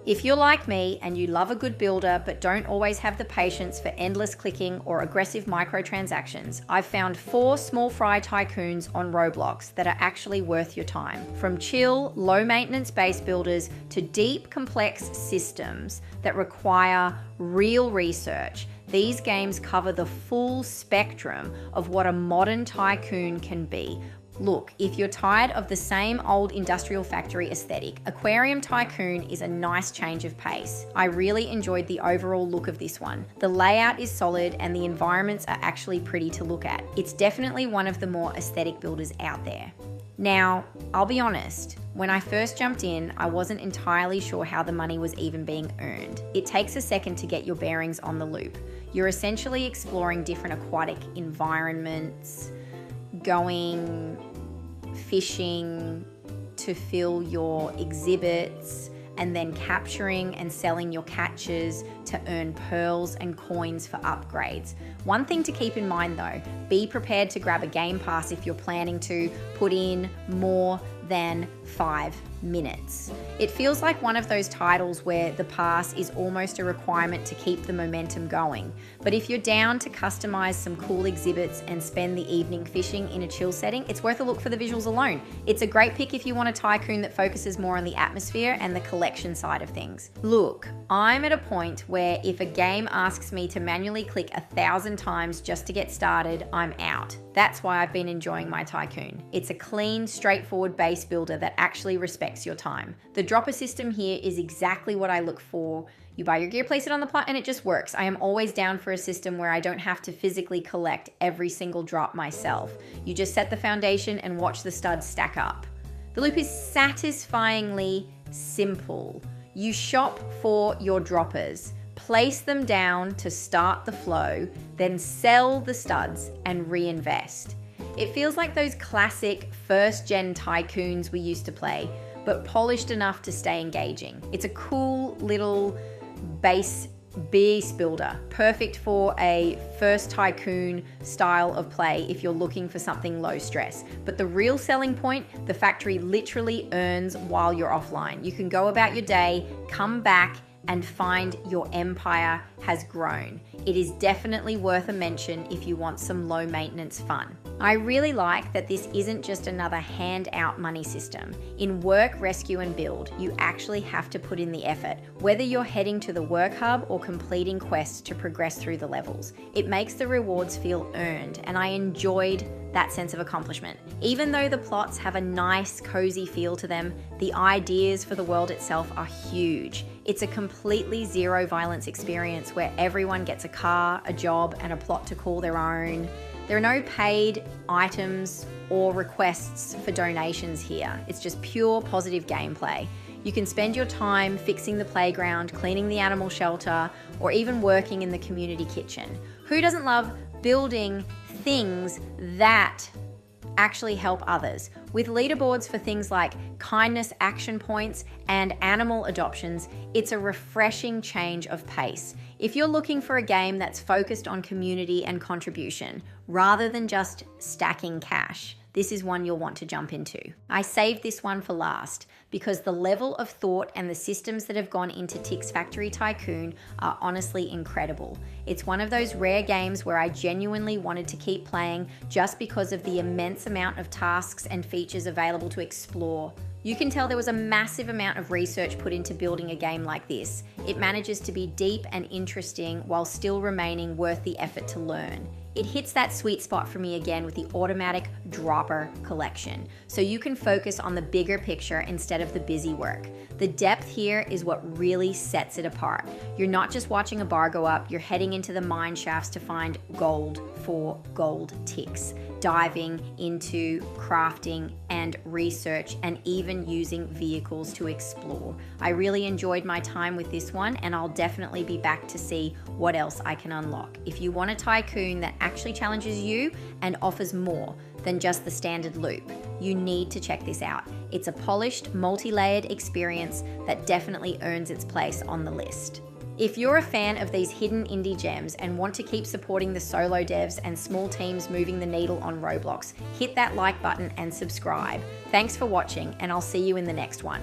If you're like me and you love a good builder but don't always have the patience for endless clicking or aggressive microtransactions, I've found 4 Small Fry Tycoons on Roblox that are actually worth your time. From chill, low-maintenance base builders to deep, complex systems that require real research, these games cover the full spectrum of what a modern tycoon can be. Look, if you're tired of the same old industrial factory aesthetic, Aquarium Tycoon is a nice change of pace. I really enjoyed the overall look of this one. The layout is solid and the environments are actually pretty to look at. It's definitely one of the more aesthetic builders out there. Now, I'll be honest, when I first jumped in, I wasn't entirely sure how the money was even being earned. It takes a second to get your bearings on the loop. You're essentially exploring different aquatic environments, going fishing to fill your exhibits, and then capturing and selling your catches to earn pearls and coins for upgrades. One thing to keep in mind though, be prepared to grab a game pass if you're planning to put in more than 5 minutes. It feels like one of those titles where the pass is almost a requirement to keep the momentum going. But if you're down to customize some cool exhibits and spend the evening fishing in a chill setting, it's worth a look for the visuals alone. It's a great pick if you want a tycoon that focuses more on the atmosphere and the collection side of things. Look, I'm at a point where if a game asks me to manually click 1,000 times just to get started, I'm out. That's why I've been enjoying my tycoon. It's a clean, straightforward base builder that actually respects your time. The dropper system here is exactly what I look for. You buy your gear, place it on the plot, and it just works. I am always down for a system where I don't have to physically collect every single drop myself. You just set the foundation and watch the studs stack up. The loop is satisfyingly simple. You shop for your droppers, place them down to start the flow, then sell the studs and reinvest. It feels like those classic first-gen tycoons we used to play, but polished enough to stay engaging. It's a cool little base builder, perfect for a first tycoon style of play if you're looking for something low stress. But the real selling point, the factory literally earns while you're offline. You can go about your day, come back, and find your empire has grown. It is definitely worth a mention if you want some low maintenance fun. I really like that this isn't just another handout money system. In work, rescue, and build, you actually have to put in the effort, whether you're heading to the work hub or completing quests to progress through the levels. It makes the rewards feel earned, and I enjoyed that sense of accomplishment. Even though the plots have a nice, cozy feel to them, the ideas for the world itself are huge. It's a completely zero violence experience where everyone gets a car, a job, and a plot to call their own. There are no paid items or requests for donations here. It's just pure positive gameplay. You can spend your time fixing the playground, cleaning the animal shelter, or even working in the community kitchen. Who doesn't love building things that actually help others? With leaderboards for things like kindness action points and animal adoptions, it's a refreshing change of pace. If you're looking for a game that's focused on community and contribution, rather than just stacking cash, this is one you'll want to jump into. I saved this one for last because the level of thought and the systems that have gone into Tix Factory Tycoon are honestly incredible. It's one of those rare games where I genuinely wanted to keep playing just because of the immense amount of tasks and features available to explore. You can tell there was a massive amount of research put into building a game like this. It manages to be deep and interesting while still remaining worth the effort to learn. It hits that sweet spot for me again with the automatic dropper collection, so you can focus on the bigger picture instead of the busy work. The depth here is what really sets it apart. You're not just watching a bar go up, you're heading into the mine shafts to find gold for gold ticks, diving into crafting and research, and even using vehicles to explore. I really enjoyed my time with this one, and I'll definitely be back to see what else I can unlock. If you want a tycoon that actually challenges you and offers more than just the standard loop, you need to check this out. It's a polished, multi-layered experience that definitely earns its place on the list. If you're a fan of these hidden indie gems and want to keep supporting the solo devs and small teams moving the needle on Roblox, hit that like button and subscribe. Thanks for watching, and I'll see you in the next one.